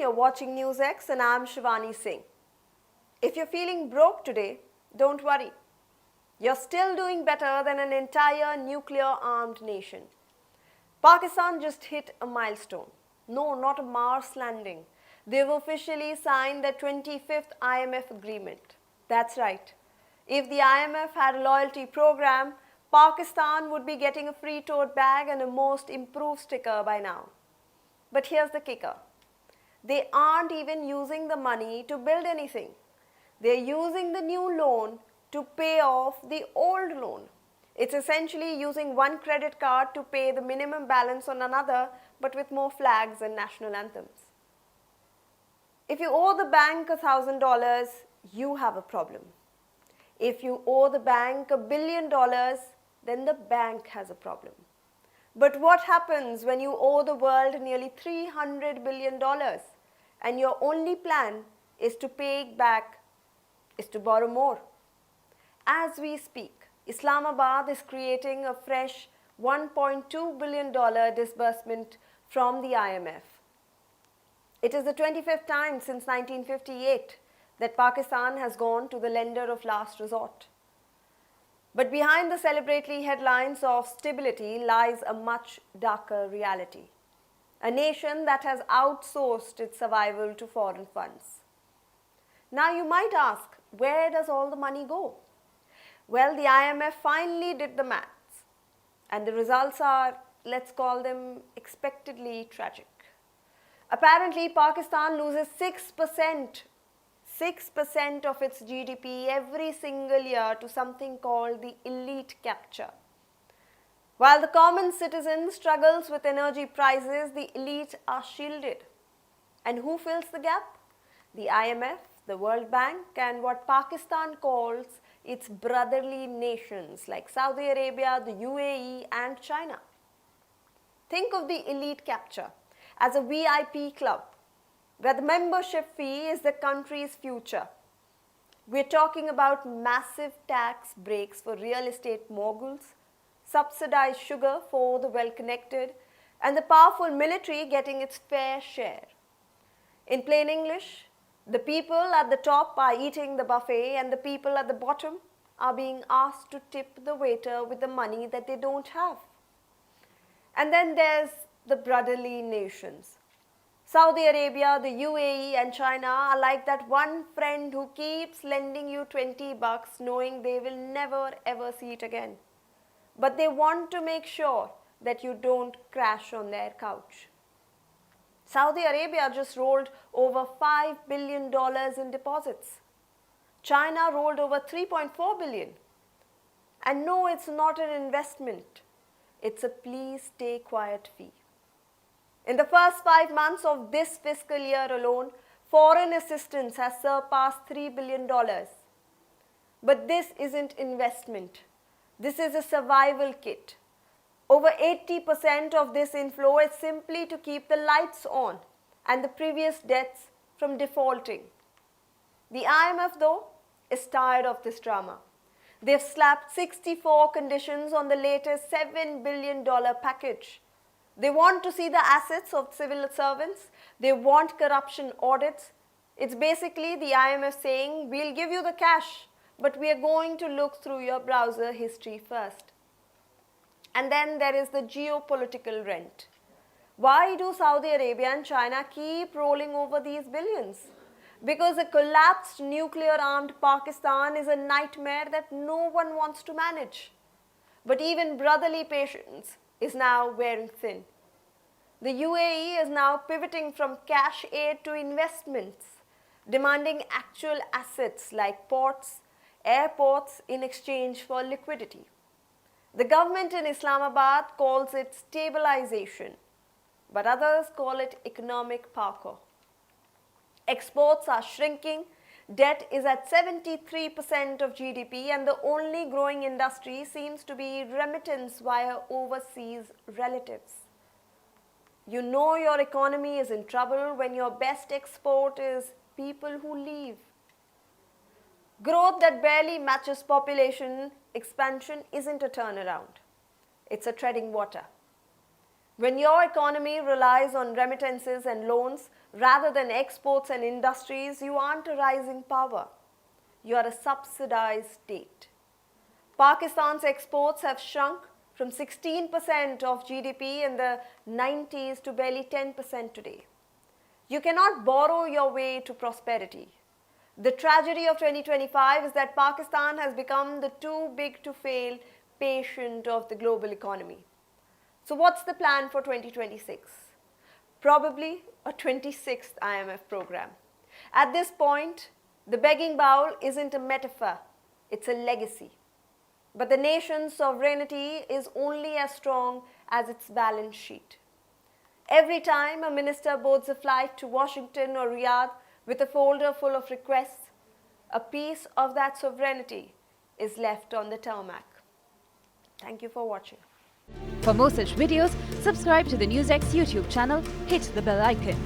you're watching Newsx and I'm Shivani Singh. If you're feeling broke today, don't worry. You're still doing better than an entire nuclear-armed nation. Pakistan just hit a milestone. No, not a Mars landing. They've officially signed the 25th IMF agreement. That's right. If the IMF had a loyalty program, Pakistan would be getting a free tote bag and a most improved sticker by now. But here's the kicker. They aren't even using the money to build anything. They're using the new loan to pay off the old loan. It's essentially using one credit card to pay the minimum balance on another, but with more flags and national anthems. If you owe the bank $1,000, you have a problem. If you owe the bank $1 billion, then the bank has a problem. But what happens when you owe the world nearly $300 billion and your only plan is to pay it back, is to borrow more? As we speak, Islamabad is creating a fresh $1.2 billion disbursement from the IMF. It is the 25th time since 1958 that Pakistan has gone to the lender of last resort. But behind the celebratory headlines of stability lies a much darker reality. A nation that has outsourced its survival to foreign funds. Now you might ask, where does all the money go? Well, the IMF finally did the maths. And the results are, let's call them, expectedly tragic. Apparently, Pakistan loses 6% of its GDP every single year to something called the elite capture. While the common citizen struggles with energy prices, the elite are shielded. And who fills the gap? The IMF, the World Bank, and what Pakistan calls its brotherly nations like Saudi Arabia, the UAE, and China. Think of the elite capture as a VIP club, where the membership fee is the country's future. We're talking about massive tax breaks for real estate moguls, subsidized sugar for the well-connected, and the powerful military getting its fair share. In plain English, the people at the top are eating the buffet and the people at the bottom are being asked to tip the waiter with the money that they don't have. And then there's the brotherly nations. Saudi Arabia, the UAE, and China are like that one friend who keeps lending you $20 knowing they will never ever see it again. But they want to make sure that you don't crash on their couch. Saudi Arabia just rolled over $5 billion in deposits. China rolled over $3.4 billion. And no, it's not an investment. It's a please stay quiet fee. In the first 5 months of this fiscal year alone, foreign assistance has surpassed $3 billion. But this isn't investment. This is a survival kit. Over 80% of this inflow is simply to keep the lights on and the previous debts from defaulting. The IMF, though, is tired of this drama. They've slapped 64 conditions on the latest $7 billion package. They want to see the assets of civil servants. They want corruption audits. It's basically the IMF saying, we'll give you the cash, but we are going to look through your browser history first. And then there is the geopolitical rent. Why do Saudi Arabia and China keep rolling over these billions? Because a collapsed nuclear-armed Pakistan is a nightmare that no one wants to manage. But even brotherly patience is now wearing thin. The UAE is now pivoting from cash aid to investments, demanding actual assets like ports, airports in exchange for liquidity. The government in Islamabad calls it stabilization, but others call it economic parkour. Exports are shrinking, debt is at 73% of GDP, and the only growing industry seems to be remittance via overseas relatives. You know your economy is in trouble when your best export is people who leave. Growth that barely matches population expansion isn't a turnaround. It's a treading water. When your economy relies on remittances and loans rather than exports and industries, you aren't a rising power. You are a subsidized state. Pakistan's exports have shrunk from 16% of GDP in the 90s to barely 10% today. You cannot borrow your way to prosperity. The tragedy of 2025 is that Pakistan has become the too big to fail patient of the global economy. So what's the plan for 2026? Probably a 26th IMF program. At this point, the begging bowl isn't a metaphor, it's a legacy. But the nation's sovereignty is only as strong as its balance sheet. Every time a minister boards a flight to Washington or Riyadh with a folder full of requests, a piece of that sovereignty is left on the tarmac. Thank you for watching. For more such videos, subscribe to the Newsx YouTube channel, hit the bell icon.